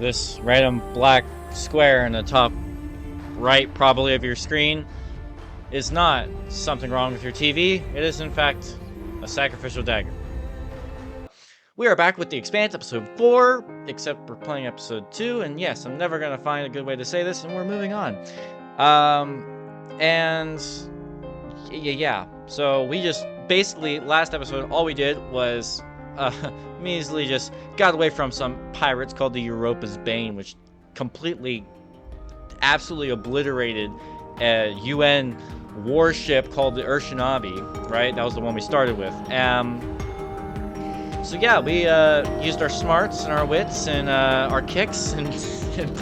This random black square in the top right, probably, of your screen is not something wrong with your TV. It is, in fact, a sacrificial dagger. We are back with the Expanse, episode 4, except we're playing episode 2, and yes, I'm never going to find a good way to say this, and we're moving on. Yeah. So we just, basically, last episode, all we did was, measly just got away from some pirates called the Europa's Bane, which completely, absolutely obliterated a UN warship called the Urshinabi, right? That was the one we started with. So yeah, we used our smarts and our wits and our kicks and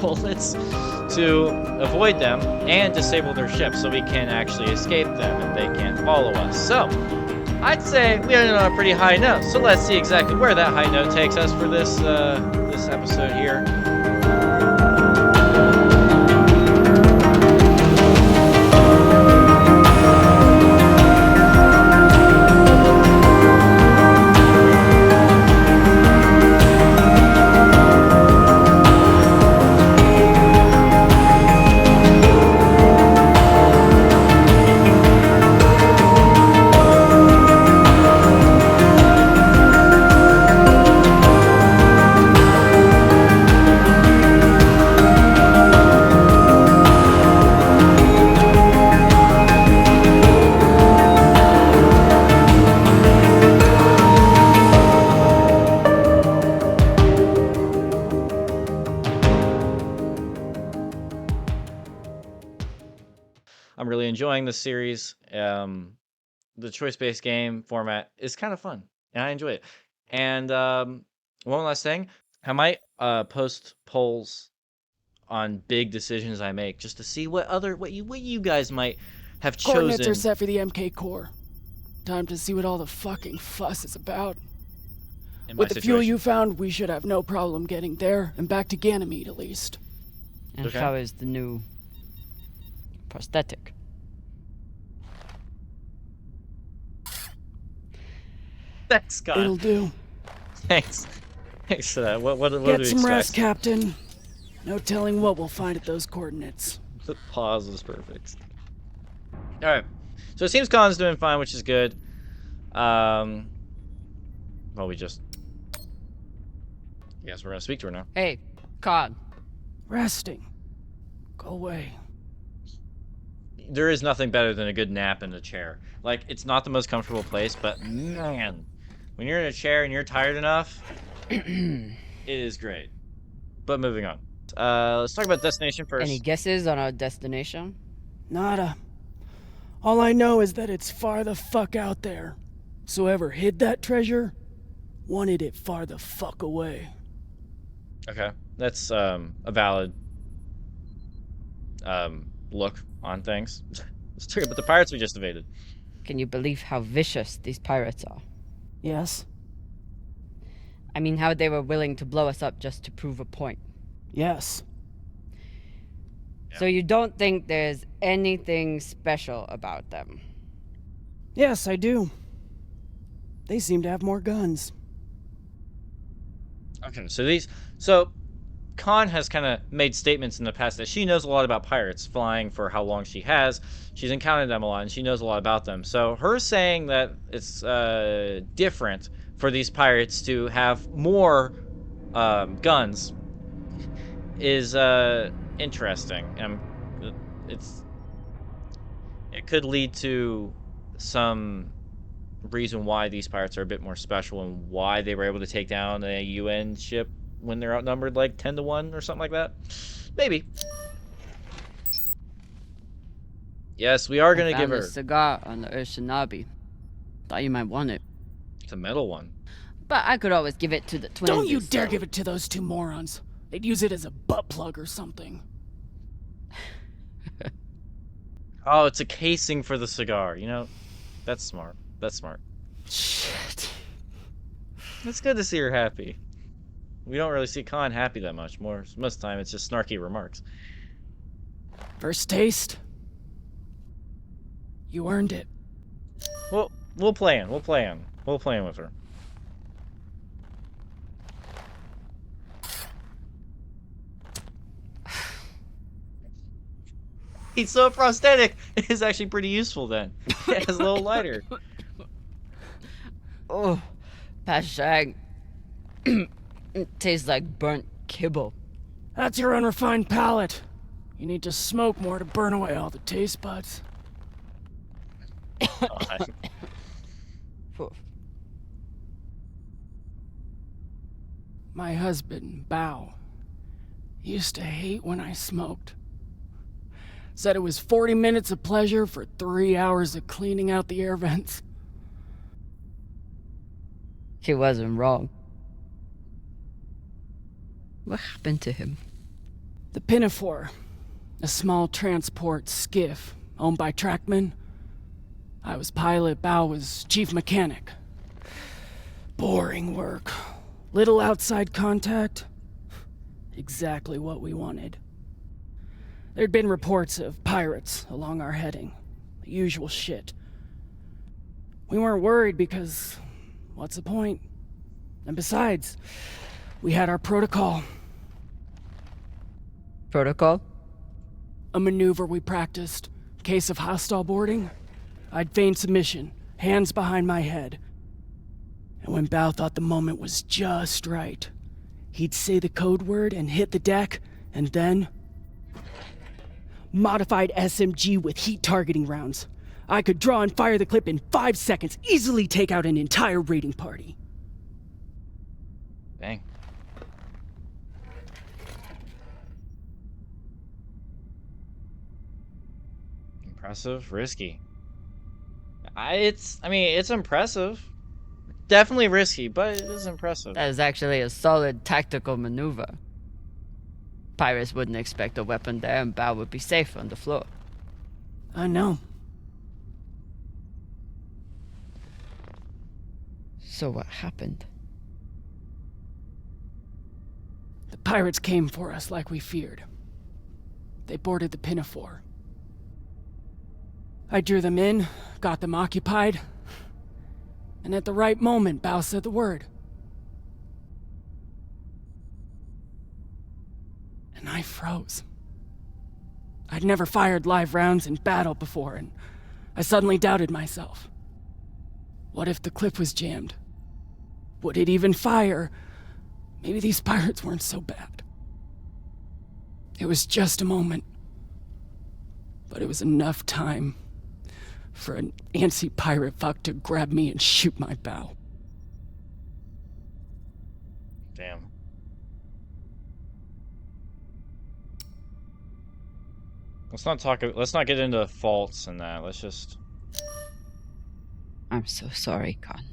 bullets to avoid them and disable their ships so we can actually escape them and they can't follow us. So I'd say we ended on a pretty high note. So let's see exactly where that high note takes us for this this episode here. I'm really enjoying this series. The choice-based game format is kind of fun, and I enjoy it. And one last thing, I might post polls on big decisions I make just to see what you guys might have chosen. Coordinates are set for the MK core. Time to see what all the fucking fuss is about. With the fuel you found, we should have no problem getting there and back to Ganymede at least. And Okay. how is the new prosthetic? Thanks, Scott. It'll do. Thanks for that. What do we Get expect? some rest, Captain. No telling what we'll find at those coordinates. The pause was perfect. All right, so it seems Khan's doing fine, which is good. Well, we just, I guess we're gonna speak to her now. Hey, Cod. Resting. Go away. There is nothing better than a good nap in a chair. Like, it's not the most comfortable place, but man, when you're in a chair and you're tired enough, it is great. But moving on. Let's talk about destination first. Any guesses on our destination? Nada. All I know is that it's far the fuck out there. So whoever hid that treasure wanted it far the fuck away. Okay, that's a valid look on things. Let's talk about the pirates we just evaded. Can you believe how vicious these pirates are? Yes? I mean, how they were willing to blow us up just to prove a point. Yes. So you don't think there's anything special about them? Yes, I do. They seem to have more guns. Okay, so Khan has kind of made statements in the past that she knows a lot about pirates, flying for how long she has. She's encountered them a lot, and she knows a lot about them. So her saying that it's different for these pirates to have more guns is interesting. It could lead to some reason why these pirates are a bit more special and why they were able to take down a UN ship when they're outnumbered like 10-1 or something like that. Maybe. Yes, we are gonna give her. A cigar on the Urshinabi. Thought you might want it. It's a metal one. But I could always give it to the twins. Don't you dare give it to those two morons. They'd use it as a butt plug or something. Oh, it's a casing for the cigar. You know, that's smart. That's smart. Shit. It's good to see her happy. We don't really see Khan happy that much. Most of the time, it's just snarky remarks. First taste. You earned it. Well, we'll plan with her. So a prosthetic is actually pretty useful then. It has a little lighter. Oh, Pashang. It tastes like burnt kibble. That's your unrefined palate. You need to smoke more to burn away all the taste buds. My husband, Bao, used to hate when I smoked. Said it was 40 minutes of pleasure for 3 hours of cleaning out the air vents. He wasn't wrong. What happened to him? The Pinafore, a small transport skiff owned by Trackman. I was pilot, Bao was chief mechanic. Boring work. Little outside contact. Exactly what we wanted. There'd been reports of pirates along our heading. The usual shit. We weren't worried because what's the point? And besides, we had our protocol. Protocol? A maneuver we practiced. Case of hostile boarding. I'd feign submission, hands behind my head. And when Bao thought the moment was just right, he'd say the code word and hit the deck, and then... Modified SMG with heat targeting rounds. I could draw and fire the clip in 5 seconds, easily take out an entire raiding party. Dang. Impressive, risky. It's impressive. Definitely risky, but it is impressive. That is actually a solid tactical maneuver. Pirates wouldn't expect a weapon there, and Bao would be safe on the floor. I know. So what happened? The pirates came for us like we feared. They boarded the Pinafore. I drew them in, got them occupied, and at the right moment, Bao said the word. And I froze. I'd never fired live rounds in battle before, and I suddenly doubted myself. What if the clip was jammed? Would it even fire? Maybe these pirates weren't so bad. It was just a moment, but it was enough time for an antsy pirate fuck to grab me and shoot my bow. Damn. Let's not get into faults and that. Let's just... I'm so sorry, Khan.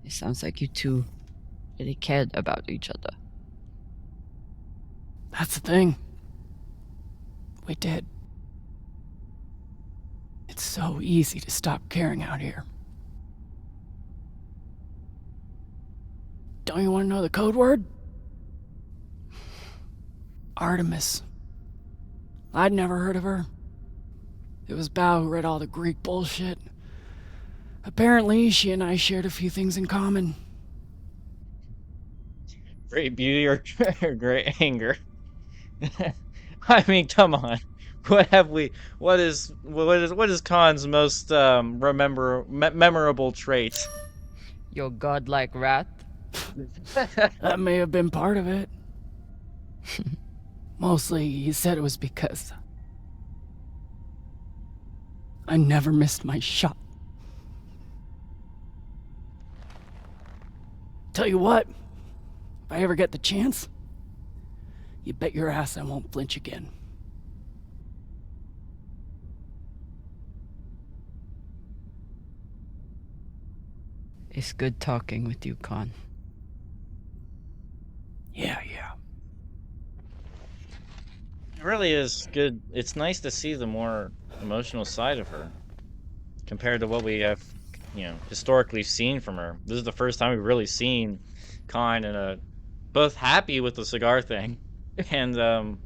It sounds like you two really cared about each other. That's the thing. We did. It's so easy to stop caring out here. Don't you want to know the code word? Artemis. I'd never heard of her. It was Bao who read all the Greek bullshit. Apparently, she and I shared a few things in common. Great beauty or great anger. I mean, come on. What is Khan's most memorable trait? Your godlike wrath? That may have been part of it. Mostly, he said it was because I never missed my shot. Tell you what, if I ever get the chance, you bet your ass I won't flinch again. It's good talking with you, Khan. Yeah. It really is good. It's nice to see the more emotional side of her compared to what we have, historically seen from her. This is the first time we've really seen Khan in a both happy with the cigar thing and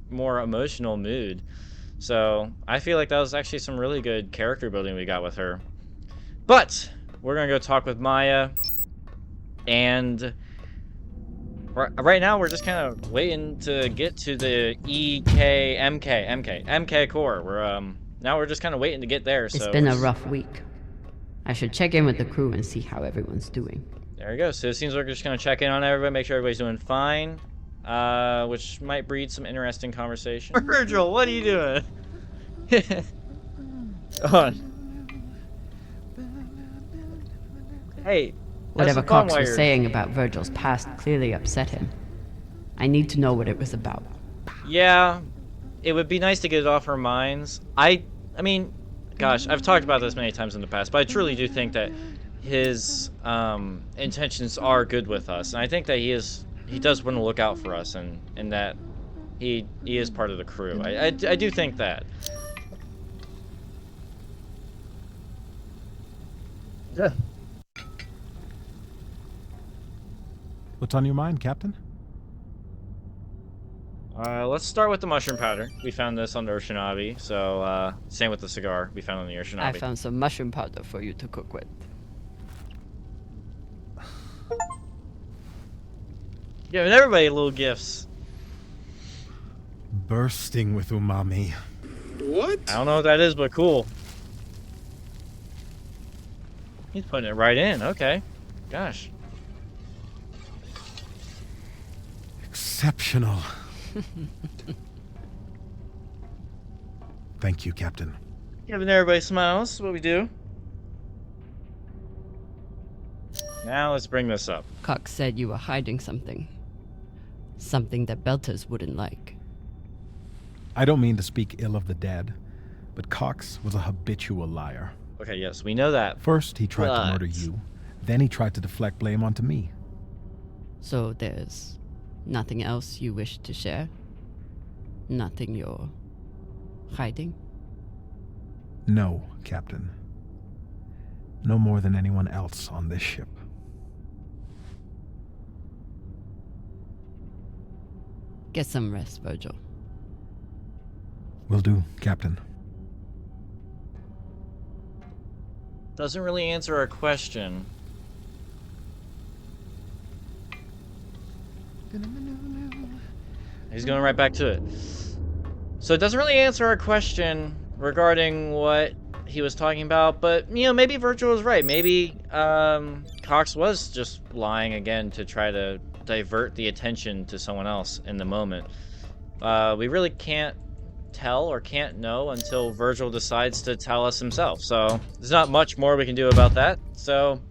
more emotional mood. So I feel like that was actually some really good character building we got with her. But we're gonna go talk with Maya, and Right now, we're just kind of waiting to get to the MK core. Now we're just kind of waiting to get there. It's So been a rough week. I should check in with the crew and see how everyone's doing. there you go. So it seems like we're just gonna check in on everybody, make sure everybody's doing fine. Which might breed some interesting conversation. Virgil, what are you doing? On. Hey, Whatever Cox was saying about Virgil's past clearly upset him. I need to know what it was about. Yeah, it would be nice to get it off our minds. I mean, gosh, I've talked about this many times in the past, but I truly do think that his intentions are good with us, and I think that he does want to look out for us, and that he is part of the crew. I do think that. Yeah. What's on your mind, Captain? Let's start with the mushroom powder. We found this on the Oceanavi, so same with the cigar we found on the Oceanavi. I found some mushroom powder for you to cook with. Giving everybody little gifts. Bursting with umami. What? I don't know what that is, but cool. He's putting it right in. Okay. Gosh. Exceptional. Thank you, Captain. Giving everybody smiles. What we do. Now let's bring this up. Cox said you were hiding something. Something that Belters wouldn't like. I don't mean to speak ill of the dead, but Cox was a habitual liar. Okay, yes, we know that. First, he tried But- to murder you. Then he tried to deflect blame onto me. So there's nothing else you wish to share? Nothing you're hiding? No, Captain. No more than anyone else on this ship. Get some rest, Virgil. Will do, Captain. Doesn't really answer our question. He's going right back to it. So it doesn't really answer our question regarding what he was talking about, but, you know, maybe Virgil was right. Maybe Cox was just lying again to try to divert the attention to someone else in the moment. We really can't tell or can't know until Virgil decides to tell us himself. So there's not much more we can do about that. So,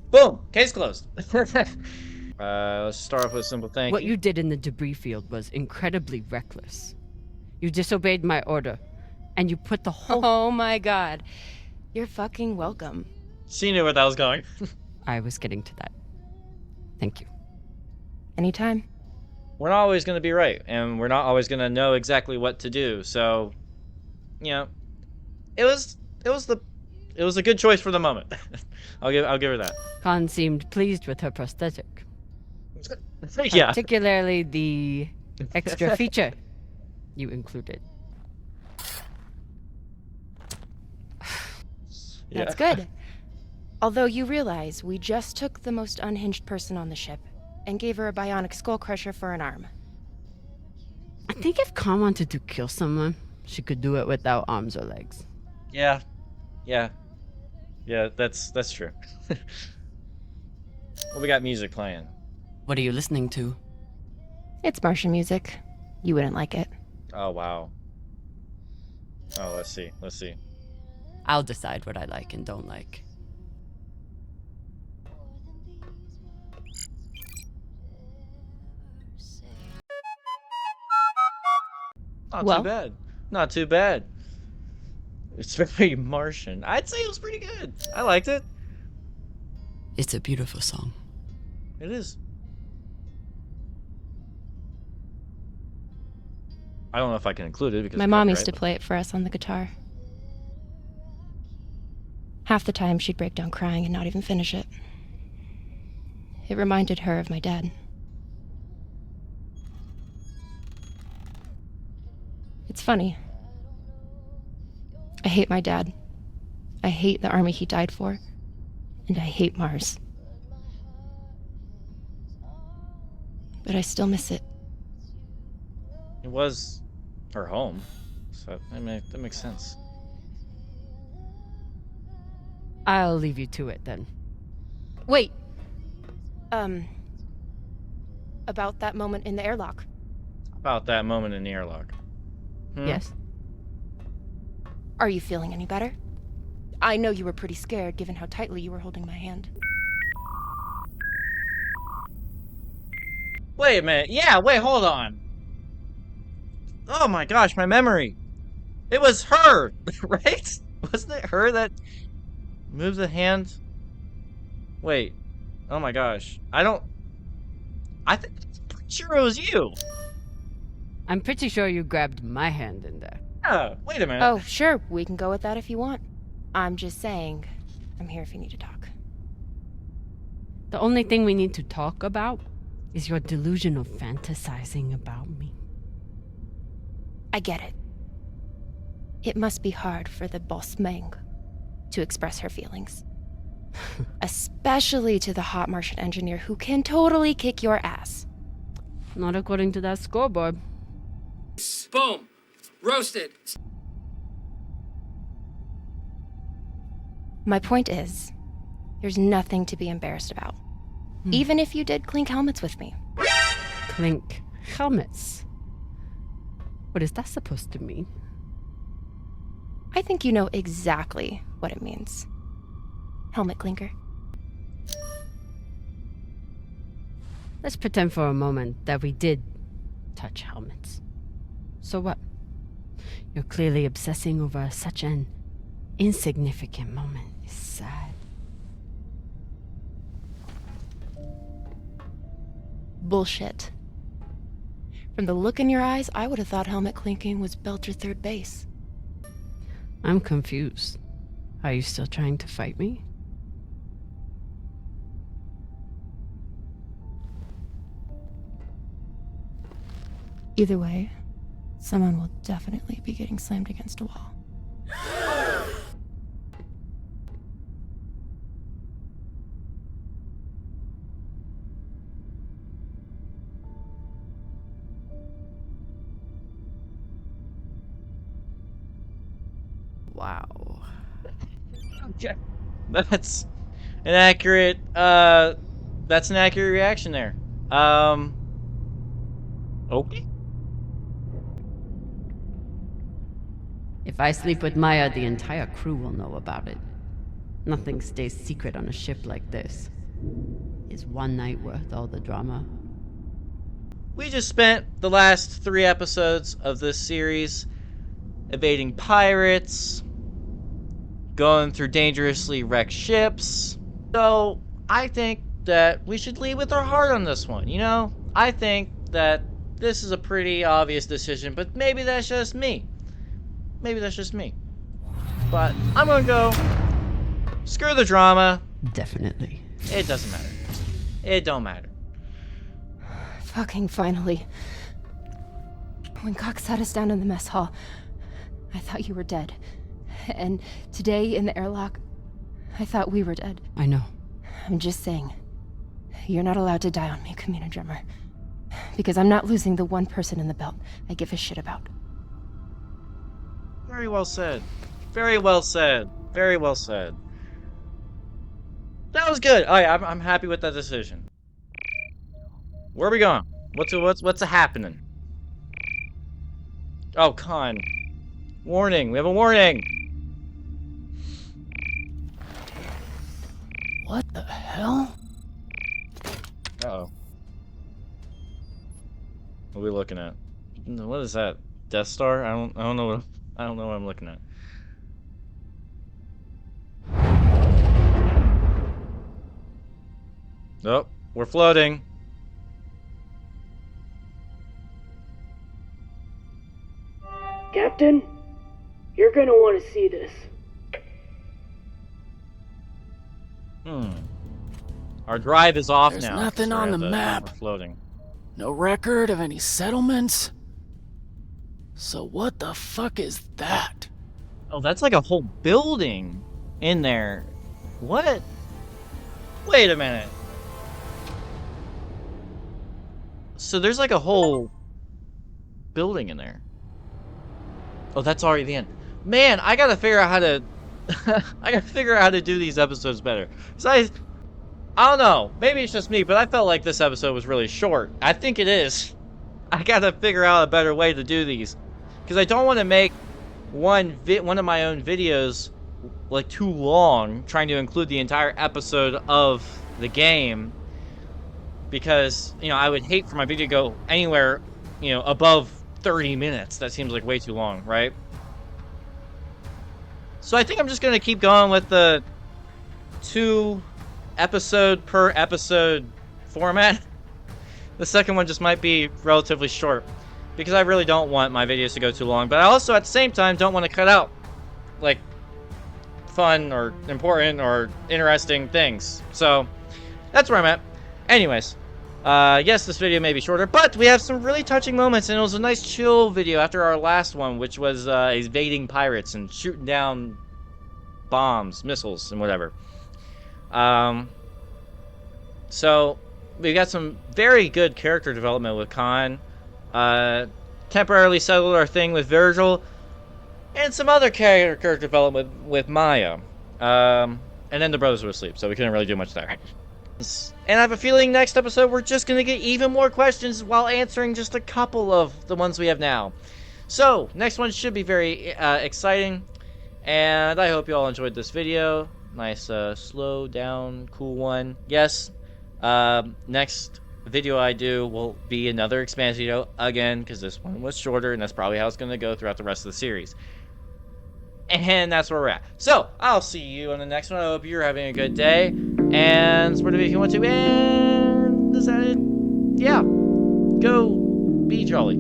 boom, case closed. Let's start off with a simple thank What you. you did in the debris field was incredibly reckless. You disobeyed my order, and you put the whole... Oh my god. You're fucking welcome. She knew where that was going. I was getting to that. Thank you. Anytime. We're not always going to be right, and we're not always going to know exactly what to do. So, you know, it was a good choice for the moment. I'll give her that. Khan seemed pleased with her prosthetic. Yeah. Particularly the extra feature you included. That's good. Although you realize we just took the most unhinged person on the ship and gave her a bionic skull crusher for an arm. I think if Khan wanted to kill someone, she could do it without arms or legs. Yeah. That's true. Well, we got music playing. What are you listening to? It's Martian music. You wouldn't like it. Oh wow. Oh, let's see. I'll decide what I like and don't like. Not too bad. It's very Martian. I'd say it was pretty good. I liked it. It's a beautiful song. It is. I don't know if I can include it because My of mom used to copyright, play it for us on the guitar. Half the time she'd break down crying and not even finish it. It reminded her of my dad. It's funny. I hate my dad. I hate the army he died for. And I hate Mars. But but I still miss it. It was her home, so I mean, that makes sense. I'll leave you to it then. Wait. About that moment in the airlock. About that moment in the airlock. Yes? Are you feeling any better? I know you were pretty scared given how tightly you were holding my hand. Wait a minute. Yeah, wait, hold on. Oh my gosh, my memory. It was her, right? Wasn't it her that moved the hand? Wait. Oh my gosh. I think I'm pretty sure it was you. I'm pretty sure you grabbed my hand in there. Yeah, wait a minute. Oh, sure, we can go with that if you want. I'm just saying, I'm here if you need to talk. The only thing we need to talk about is your delusion of fantasizing about me. I get it. It must be hard for the boss Meng to express her feelings. Especially to the hot Martian engineer who can totally kick your ass. Not according to that scoreboard. Boom! Roasted! My point is, there's nothing to be embarrassed about. Even if you did clink helmets with me. Clink helmets. What is that supposed to mean? I think you know exactly what it means. Helmet clinker. Let's pretend for a moment that we did touch helmets. So what? You're clearly obsessing over such an insignificant moment. It's sad. Bullshit. From the look in your eyes, I would have thought helmet clinking was Belcher third base. I'm confused. Are you still trying to fight me? Either way, someone will definitely be getting slammed against a wall. Wow. Okay. That's an accurate reaction there. Okay. If I sleep with Maya, the entire crew will know about it. Nothing stays secret on a ship like this. Is one night worth all the drama? We just spent the last 3 episodes of this series evading pirates, going through dangerously wrecked ships. So I think that we should lead with our heart on this one, you know? I think that this is a pretty obvious decision, but maybe that's just me. Maybe that's just me. But I'm gonna go screw the drama. Definitely. It doesn't matter. It don't matter. Fucking finally. When Cox sat us down in the mess hall, I thought you were dead. And today in the airlock, I thought we were dead. I know. I'm just saying, you're not allowed to die on me, Commander Drummer. Because I'm not losing the one person in the belt I give a shit about. Very well said. Very well said. Very well said. That was good. All right, I'm happy with that decision. Where are we going? What's happening? Oh, Con. Warning. We have a warning. What the hell? Uh-oh. What are we looking at? What is that? Death Star? I don't know what I'm looking at. Nope. We're floating. Captain, you're gonna want to see this. Our drive is off There's now. nothing We're on at the map. We're floating. No record of any settlements? So what the fuck is that? Oh, that's like a whole building in there. What? Wait a minute. So there's like a whole building in there. Oh, that's already the end. Man, I gotta figure out how to... I gotta figure out how to do these episodes better. So I don't know. Maybe it's just me, but I felt like this episode was really short. I think it is. I gotta figure out a better way to do these. Because I don't want to make one of my own videos like too long, trying to include the entire episode of the game. Because, you know, I would hate for my video to go anywhere, you know, above 30 minutes. That seems like way too long, right? So I think I'm just going to keep going with the 2 episode per episode format. The second one just might be relatively short, because I really don't want my videos to go too long. But I also, at the same time, don't want to cut out, like, fun or important or interesting things. So that's where I'm at. Anyways, yes, this video may be shorter, but we have some really touching moments, and it was a nice chill video after our last one, which was evading pirates and shooting down bombs, missiles, and whatever. So we got some very good character development with Khan. Temporarily settled our thing with Virgil, and some other character development with Maya. And then the brothers were asleep, so we couldn't really do much there. And I have a feeling next episode we're just going to get even more questions while answering just a couple of the ones we have now. So, next one should be very exciting. And I hope you all enjoyed this video. Nice, slow down, cool one. Yes, next video I do will be another Expanse video again, because this one was shorter, and that's probably how it's going to go throughout the rest of the series. And that's where we're at. So, I'll see you on the next one. I hope you're having a good day. And support me if you want to. And is that it? Yeah. Go be jolly.